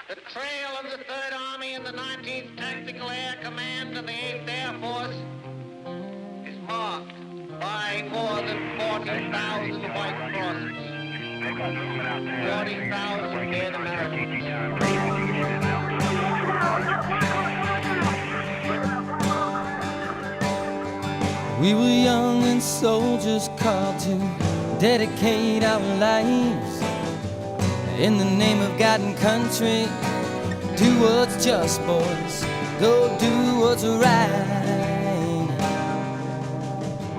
The trail of the 3rd Army and the 19th Tactical Air Command of the 8th Air Force is marked by more than 40,000 white crosses, 40,000 dead Americans. We were young and soldiers called to dedicate our lives in the name of God and country. Do what's just, boys. Go do what's right.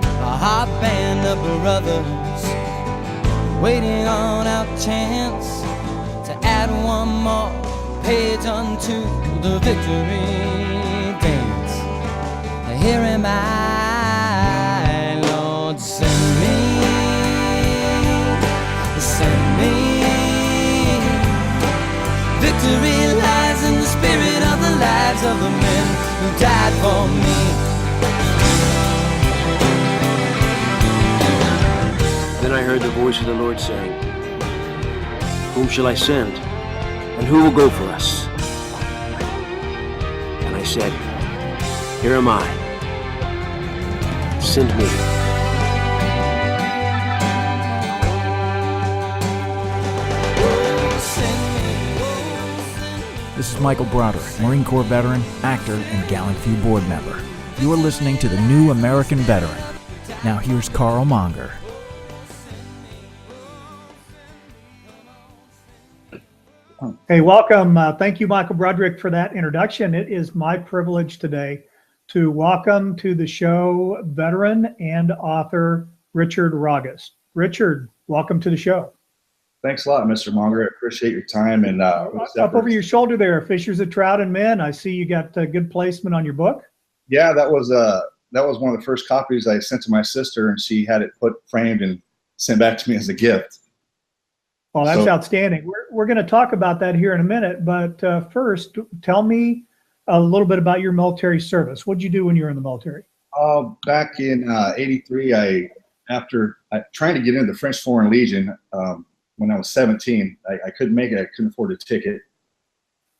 A hot band of brothers waiting on our chance to add one more page unto the victory dance. Here am I, Lord, send me, send me. Victory lies in the spirit of the lives of the men who died for me. Then I heard the voice of the Lord saying, "Whom shall I send? And who will go for us?" And I said, "Here am I. Send me." This is Michael Broderick, Marine Corps veteran, actor, and Gallant Few board member. You are listening to the New American Veteran. Now here's Karl Monger. Hey, welcome. Thank you, Michael Broderick, for that introduction. It is my privilege today to welcome to the show veteran and author Richard Raugust. Richard, welcome to the show. Thanks a lot, Mr. Monger. I appreciate your time. And up over your shoulder there, Fishers of Trout and Men. I see you got good placement on your book. Yeah, that was one of the first copies I sent to my sister, and she had it framed and sent back to me as a gift. Well, that's outstanding. We're going to talk about that here in a minute, but first, tell me a little bit about your military service. What did you do when you were in the military? Back in '83, after trying to get into the French Foreign Legion when I was 17, I couldn't make it. I couldn't afford a ticket.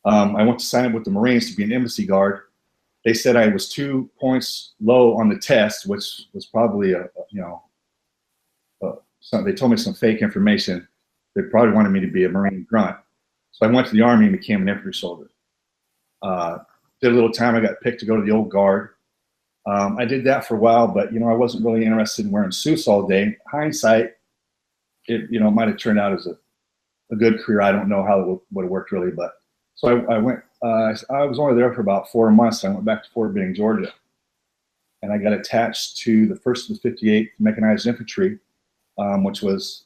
I went to sign up with the Marines to be an embassy guard. They said I was 2 points low on the test, which was probably they told me some fake information. They probably wanted me to be a Marine grunt. So I went to the Army and became an infantry soldier. Did a little time. I got picked to go to the old guard. I did that for a while, but I wasn't really interested in wearing suits all day. Hindsight, it might have turned out as a good career. I don't know how it would have worked really, but so I went. I was only there for about 4 months. I went back to Fort Benning, Georgia, and I got attached to the 1st of the 58th Mechanized Infantry, which was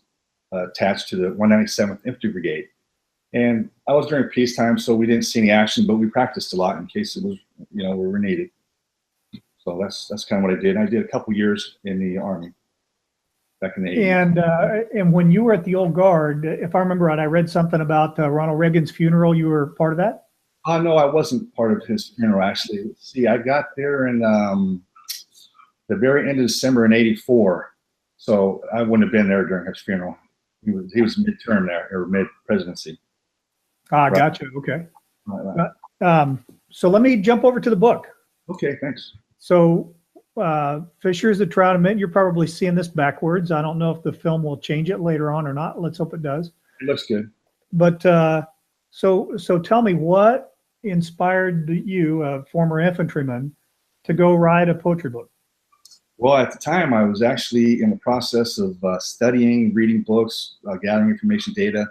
attached to the 197th Infantry Brigade. And I was during peacetime, so we didn't see any action, but we practiced a lot in case it was, we were needed. So that's kind of what I did. I did a couple years in the Army back in the 80s. And when you were at the old guard, if I remember right, I read something about Ronald Reagan's funeral. You were part of that? No, I wasn't part of his funeral, actually. See, I got there in the very end of December in '84, so I wouldn't have been there during his funeral. He was midterm there, or mid-presidency. Right. Gotcha. Okay. Right. So let me jump over to the book. Okay, thanks. So Fishers of Trout and Men, you're probably seeing this backwards. I don't know if the film will change it later on or not. Let's hope it does. It looks good. But so tell me, what inspired you, a former infantryman, to go write a poetry book? Well, at the time, I was actually in the process of studying, reading books, gathering information, data,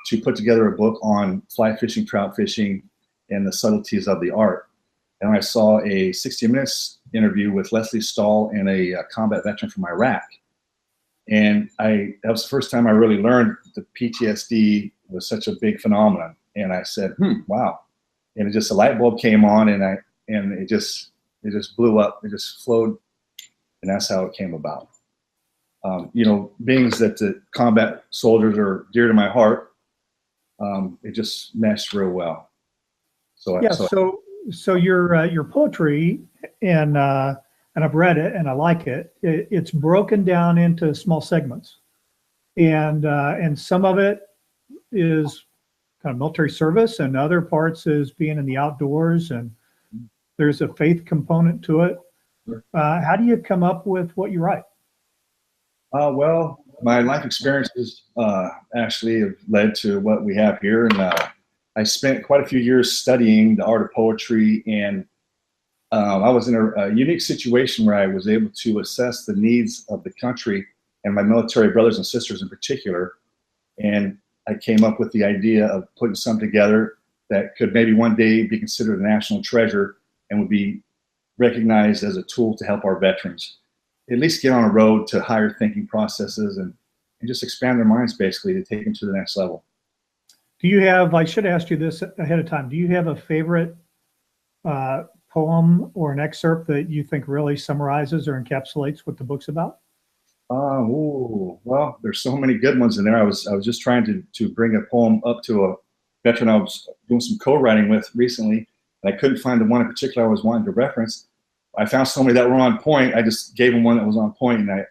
to put together a book on fly fishing, trout fishing, and the subtleties of the art. And I saw a 60 Minutes interview with Leslie Stahl and a combat veteran from Iraq. And that was the first time I really learned that PTSD was such a big phenomenon. And I said, wow. And it just, a light bulb came on, and it just blew up. It just flowed. And that's how it came about. Being that the combat soldiers are dear to my heart, it just meshed real well. So your poetry, and I've read it and I like it. It's broken down into small segments, and some of it is kind of military service, and other parts is being in the outdoors, and there's a faith component to it. How do you come up with what you write? Well, my life experiences actually have led to what we have here, and I spent quite a few years studying the art of poetry, and I was in a unique situation where I was able to assess the needs of the country and my military brothers and sisters in particular, and I came up with the idea of putting something together that could maybe one day be considered a national treasure and would be recognized as a tool to help our veterans at least get on a road to higher thinking processes and just expand their minds, basically, to take them to the next level. Do you have, I should have asked you this ahead of time, do you have a favorite poem or an excerpt that you think really summarizes or encapsulates what the book's about? Well, there's so many good ones in there. I was just trying to bring a poem up to a veteran I was doing some co-writing with recently, and I couldn't find the one in particular I was wanting to reference. I found so many that were on point. I just gave him one that was on point, and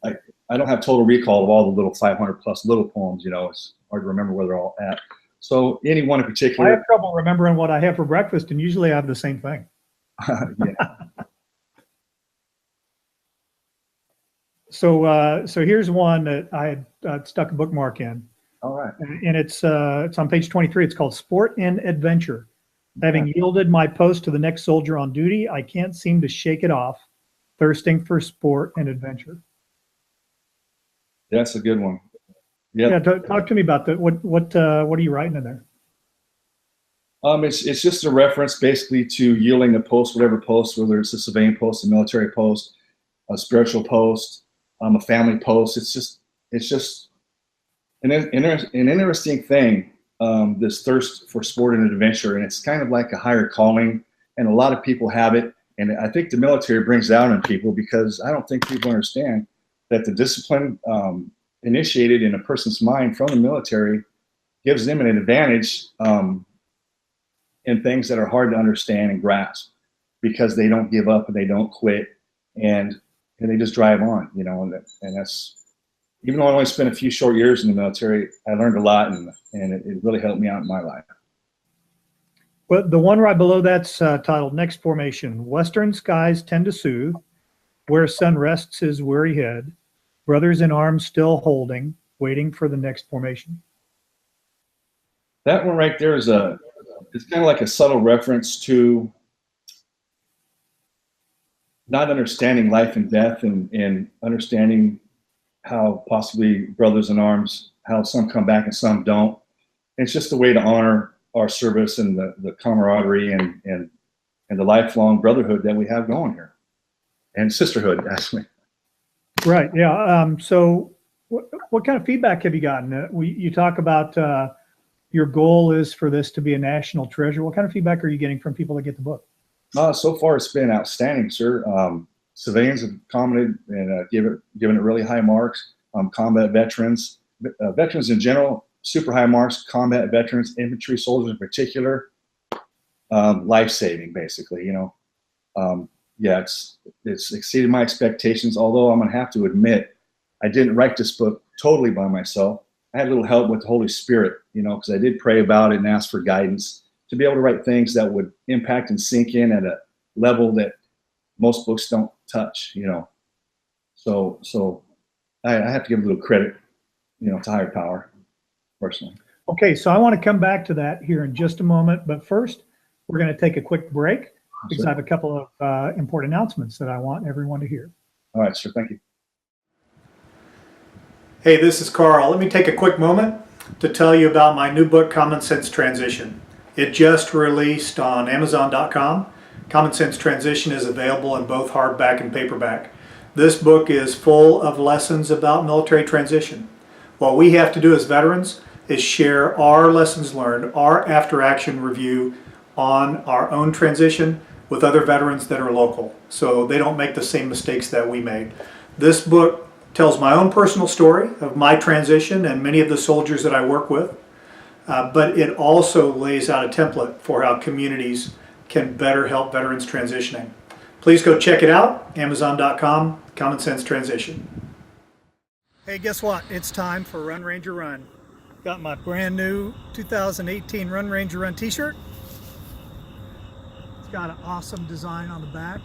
I don't have total recall of all the little 500 plus little poems. You know, it's hard to remember where they're all at. So any one in particular. I have trouble remembering what I have for breakfast, and usually I have the same thing. Yeah. So here's one that I had stuck a bookmark in. All right. And it's on page 23. It's called Sport and Adventure. Having yielded my post to the next soldier on duty, I can't seem to shake it off, thirsting for sport and adventure. That's a good one. Yep. Yeah, talk to me about that. What are you writing in there? It's just a reference basically to yielding a post, whatever post, whether it's a civilian post, a military post, a spiritual post, a family post. It's just an interesting thing. This thirst for sport and adventure, and it's kind of like a higher calling, and a lot of people have it, and I think the military brings it out in people, because I don't think people understand that the discipline initiated in a person's mind from the military gives them an advantage in things that are hard to understand and grasp, because they don't give up and they don't quit, and they just drive on, you know, and that's, even though I only spent a few short years in the military, I learned a lot, and it really helped me out in my life. Well, the one right below that's titled Next Formation. Western skies tend to soothe, where sun rests his weary head, brothers in arms still holding, waiting for the next formation. That one right there is it's kind of like a subtle reference to not understanding life and death, and understanding how possibly brothers in arms, how some come back and some don't. It's just a way to honor our service and the camaraderie and the lifelong brotherhood that we have going here, and sisterhood, actually. Right. Yeah. So what kind of feedback have you gotten? You talk about your goal is for this to be a national treasure. What kind of feedback are you getting from people that get the book? So far, it's been outstanding, sir. Civilians have commented and given it really high marks. Combat veterans, veterans in general, super high marks. Combat veterans, infantry soldiers in particular, life-saving, basically. You know, yeah, it's exceeded my expectations. Although I'm gonna have to admit, I didn't write this book totally by myself. I had a little help with the Holy Spirit, you know, because I did pray about it and ask for guidance to be able to write things that would impact and sink in at a level that most books don't touch, you know. So I have to give a little credit, you know, to higher power, personally. Okay, so I want to come back to that here in just a moment, but first we're going to take a quick break because I have a couple of important announcements that I want everyone to hear. All right, sir, thank you. Hey, this is Karl. Let me take a quick moment to tell you about my new book, Common Sense Transition. It just released on Amazon.com. Common Sense Transition is available in both hardback and paperback. This book is full of lessons about military transition. What we have to do as veterans is share our lessons learned, our after-action review on our own transition with other veterans that are local, so they don't make the same mistakes that we made. This book tells my own personal story of my transition and many of the soldiers that I work with, but it also lays out a template for how communities can better help veterans transitioning. Please go check it out, Amazon.com, Common Sense Transition. Hey, guess what? It's time for Run Ranger Run. Got my brand new 2018 Run Ranger Run t-shirt. It's got an awesome design on the back.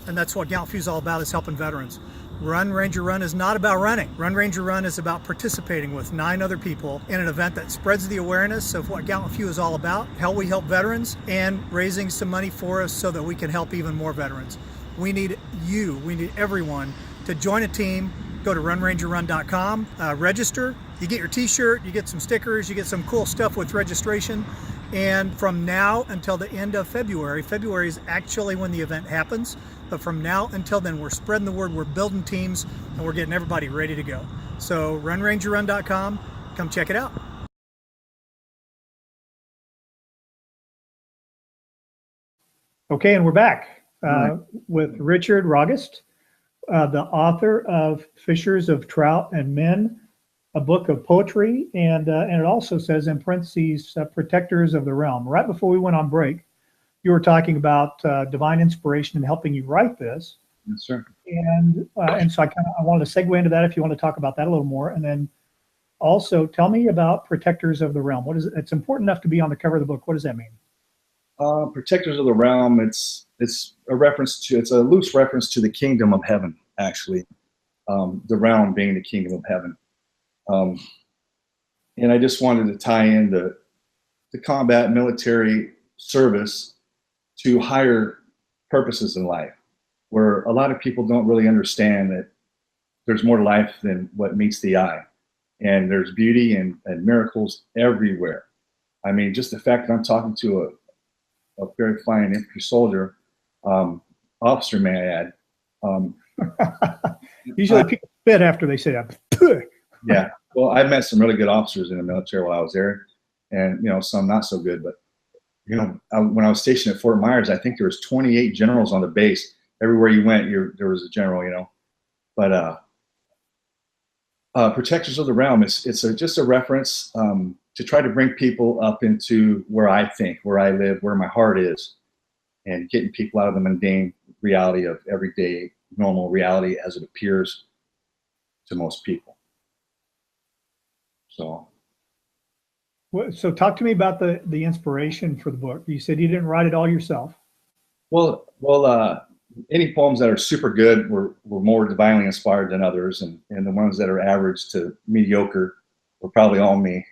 And that's what Gallant Few is all about, is helping veterans. Run Ranger Run is not about running. Run Ranger Run is about participating with 9 other people in an event that spreads the awareness of what Gallant Few is all about, how we help veterans, and raising some money for us so that we can help even more veterans. We need you, we need everyone to join a team. Go to runrangerrun.com, register. You get your t-shirt, you get some stickers, you get some cool stuff with registration. And from now until the end of February is actually when the event happens. But from now until then, we're spreading the word, we're building teams, and we're getting everybody ready to go. So runrangerrun.com, come check it out. Okay, and we're back with Richard Raugust, the author of Fishers of Trout and Men, a book of poetry, and it also says in parentheses, Protectors of the Realm. Right before we went on break, you were talking about divine inspiration and helping you write this. Yes, sir. And so I wanted to segue into that if you want to talk about that a little more, and then also tell me about Protectors of the Realm. What is it? It's important enough to be on the cover of the book. What does that mean? Protectors of the Realm. It's a loose reference to the kingdom of heaven, actually. The realm being the kingdom of heaven. And I just wanted to tie in the combat military service to higher purposes in life, where a lot of people don't really understand that there's more to life than what meets the eye. And there's beauty and miracles everywhere. I mean, just the fact that I'm talking to a very fine infantry soldier, officer, may I add. Usually people spit after they say that. Yeah. Well, I met some really good officers in the military while I was there, and some not so good. But when I was stationed at Fort Myers, I think there was 28 generals on the base. Everywhere you went, there was a general. But Protectors of the Realm, it's just a reference to try to bring people up into where I think, where I live, where my heart is, and getting people out of the mundane reality of everyday normal reality as it appears to most people. So talk to me about the inspiration for the book. You said you didn't write it all yourself. Well, any poems that are super good were more divinely inspired than others, and the ones that are average to mediocre were probably all me.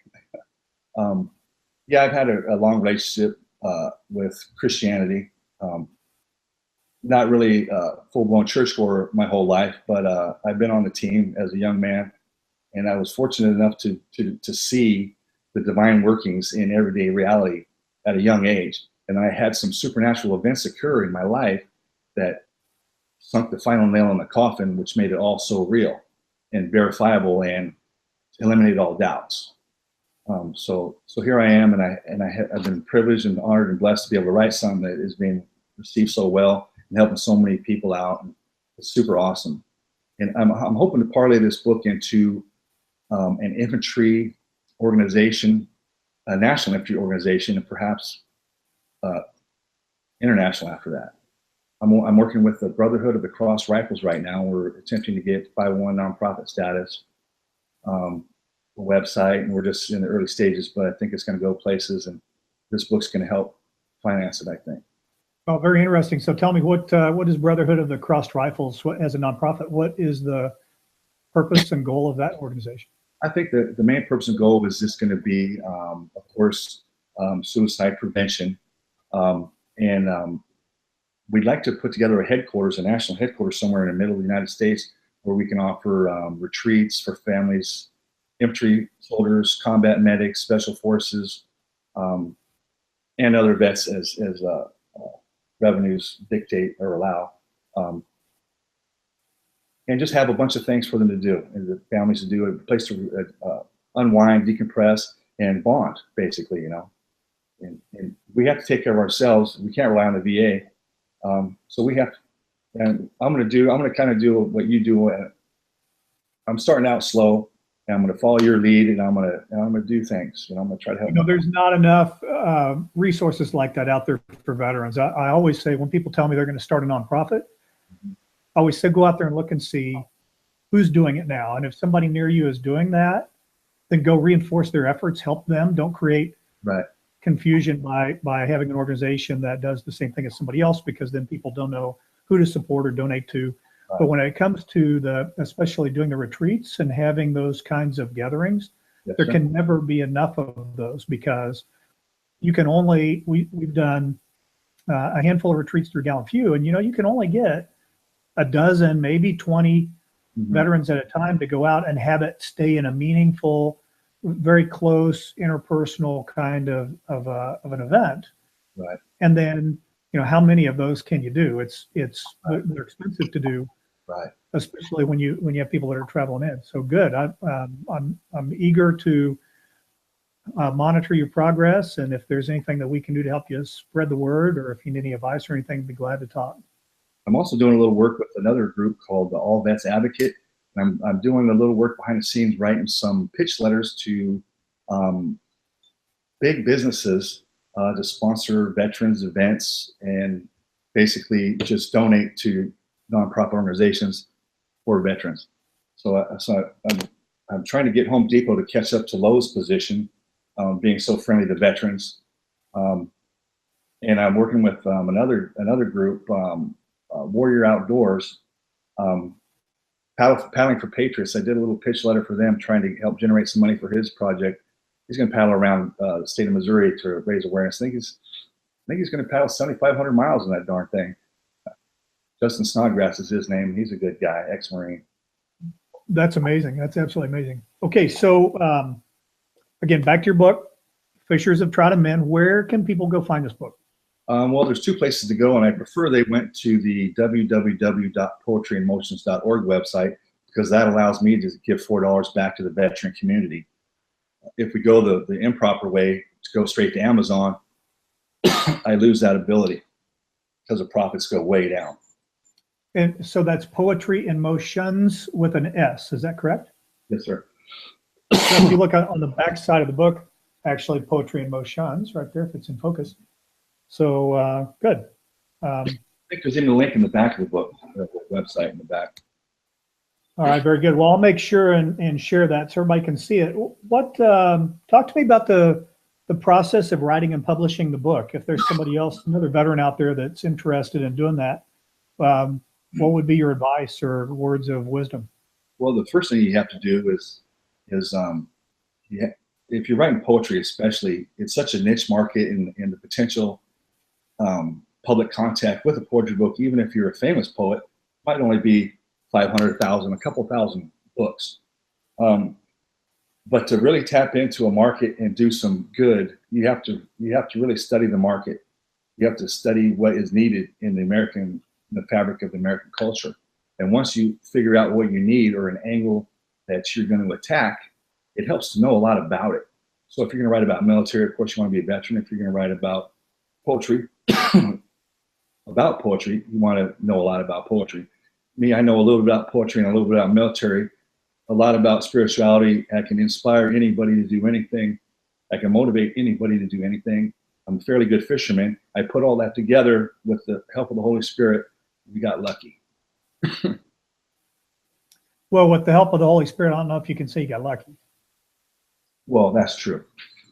Yeah, I've had a long relationship with Christianity. Not really full-blown churchgoer my whole life, but I've been on the team as a young man, and I was fortunate enough to see the divine workings in everyday reality at a young age. And I had some supernatural events occur in my life that sunk the final nail in the coffin, which made it all so real and verifiable and eliminated all doubts. So here I am, and I've been privileged and honored and blessed to be able to write something that is being received so well and helping so many people out. And it's super awesome. And I'm hoping to parlay this book into an infantry organization, a national infantry organization, and perhaps international after that. I'm working with the Brotherhood of the Cross Rifles right now. We're attempting to get 501 nonprofit status, a website, and we're just in the early stages, but I think it's going to go places, and this book's going to help finance it, I think. Oh, very interesting. So tell me, what is Brotherhood of the Crossed Rifles as a nonprofit? What is the purpose and goal of that organization? I think that the main purpose and goal is just going to be, of course, suicide prevention. And we'd like to put together a national headquarters somewhere in the middle of the United States where we can offer retreats for families, infantry soldiers, combat medics, special forces, and other vets as revenues dictate or allow. And just have a bunch of things for them to do, and the families to do, a place to unwind, decompress, and bond, basically, And we have to take care of ourselves. We can't rely on the VA. So we have to, and I'm going to kind of do what you do. I'm starting out slow, and I'm going to follow your lead, and I'm going to do things. I'm going to try to help. There's not enough resources like that out there for veterans. I always say, when people tell me they're going to start a nonprofit, I always say, go out there and look and see who's doing it now. And if somebody near you is doing that, then go reinforce their efforts, help them. Don't create Right. confusion by having an organization that does the same thing as somebody else, because then people don't know who to support or donate to. Right. But when it comes to especially doing the retreats and having those kinds of gatherings, Yes, there sir. can never be enough of those, because you can only, we've done a handful of retreats through Gallant Few, and you can only get a dozen, maybe 20 Mhm. veterans at a time to go out and have it stay in a meaningful, very close interpersonal kind of an event. Right. And then, how many of those can you do? They're expensive to do, Right. especially when you have people that are traveling in. So good. I'm eager to monitor your progress, and if there's anything that we can do to help you spread the word, or if you need any advice or anything, I'd be glad to talk. I'm also doing a little work with another group called the All Vets Advocate. I'm doing a little work behind the scenes, writing some pitch letters to big businesses to sponsor veterans events, and basically just donate to nonprofit organizations for veterans. So I'm trying to get Home Depot to catch up to Lowe's position, being so friendly to veterans. And I'm working with another group, Warrior Outdoors, paddling for Patriots. I did a little pitch letter for them, trying to help generate some money for his project. He's going to paddle around the state of Missouri to raise awareness. I think he's going to paddle 7,500 miles in that darn thing. Justin Snodgrass is his name. He's a good guy, ex-Marine. That's amazing. That's absolutely amazing. Okay, so again, back to your book, Fishers of Trout and Men. Where can people go find this book? Well, there's two places to go, and I prefer they went to the www.poetryinmotions.org website, because that allows me to give $4 back to the veteran community. If we go the improper way, to go straight to Amazon, I lose that ability because the profits go way down. And so that's Poetry in Motions with an S. Is that correct? Yes, sir. So if you look on the back side of the book, actually Poetry in Motions right there, if it's in focus. So good. I think there's even a link in the back of the book, the website in the back. All right, very good. Well, I'll make sure and share that so everybody can see it. Talk to me about the process of writing and publishing the book. If there's somebody else, another veteran out there that's interested in doing that, what would be your advice or words of wisdom? Well, the first thing you have to do is if you're writing poetry, especially, it's such a niche market, and the potential public contact with a poetry book, even if you're a famous poet, might only be 500,000, a couple thousand books. But to really tap into a market and do some good, you have to really study the market. You have to study what is needed in the fabric of the American culture. And once you figure out what you need, or an angle that you're going to attack, it helps to know a lot about it. So if you're going to write about military, of course you want to be a veteran. If you're going to write about poetry, you want to know a lot about poetry. Me, I know a little bit about poetry and a little bit about military, a lot about spirituality. I can inspire anybody to do anything. I can motivate anybody to do anything. I'm a fairly good fisherman. I put all that together with the help of the Holy Spirit. We got lucky. Well, with the help of the Holy Spirit, I don't know if you can say you got lucky. Well, that's true.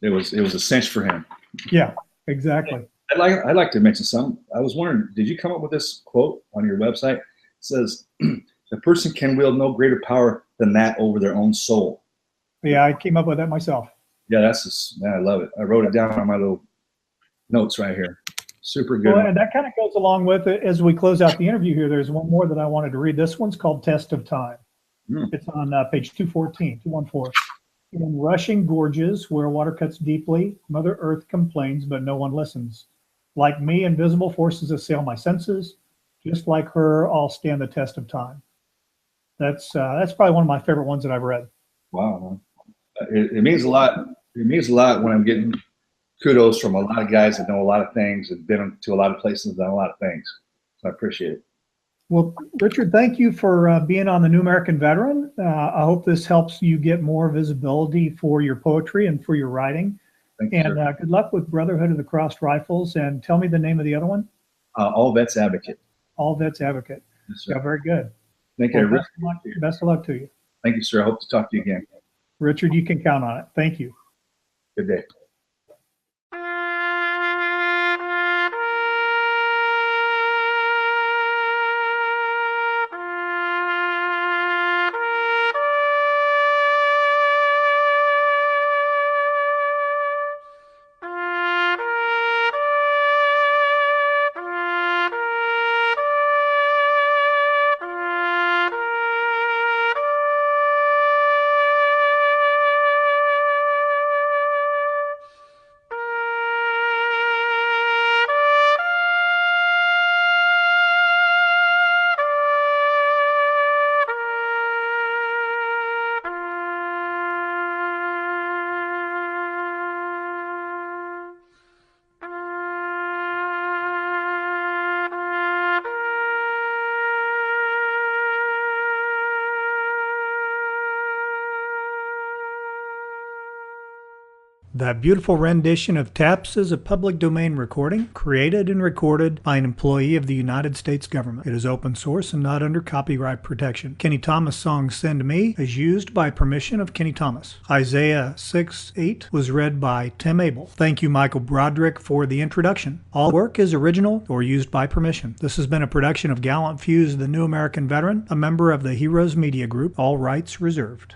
It was a cinch for him. Yeah, exactly. I'd like to mention some. I was wondering, did you come up with this quote on your website? It says, "The person can wield no greater power than that over their own soul." Yeah, I came up with that myself. Yeah, I love it. I wrote it down on my little notes right here. Super good. Well, and that kind of goes along with it as we close out the interview here. There's one more that I wanted to read. This one's called Test of Time. It's on page 214. In rushing gorges where water cuts deeply, Mother Earth complains, but no one listens. Like me, invisible forces assail my senses. Just like her, I'll stand the test of time. That's probably one of my favorite ones that I've read. Wow. It means a lot. It means a lot when I'm getting kudos from a lot of guys that know a lot of things and been to a lot of places and done a lot of things. So I appreciate it. Well, Richard, thank you for being on the New American Veteran. I hope this helps you get more visibility for your poetry and for your writing. Thank you, and good luck with Brotherhood of the Crossed Rifles. And tell me the name of the other one. All Vets Advocate. All Vets Advocate. Yes, sir. Yeah, very good. Thank you. Well, best of luck to you. Thank you, sir. I hope to talk to you again. Richard, you can count on it. Thank you. Good day. That beautiful rendition of Taps is a public domain recording created and recorded by an employee of the United States government. It is open source and not under copyright protection. Kenny Thomas' song Send Me is used by permission of Kenny Thomas. Isaiah 6:8 was read by Tim Abel. Thank you, Michael Broderick, for the introduction. All work is original or used by permission. This has been a production of Gallant Fuse, the New American Veteran, a member of the Heroes Media Group. All rights reserved.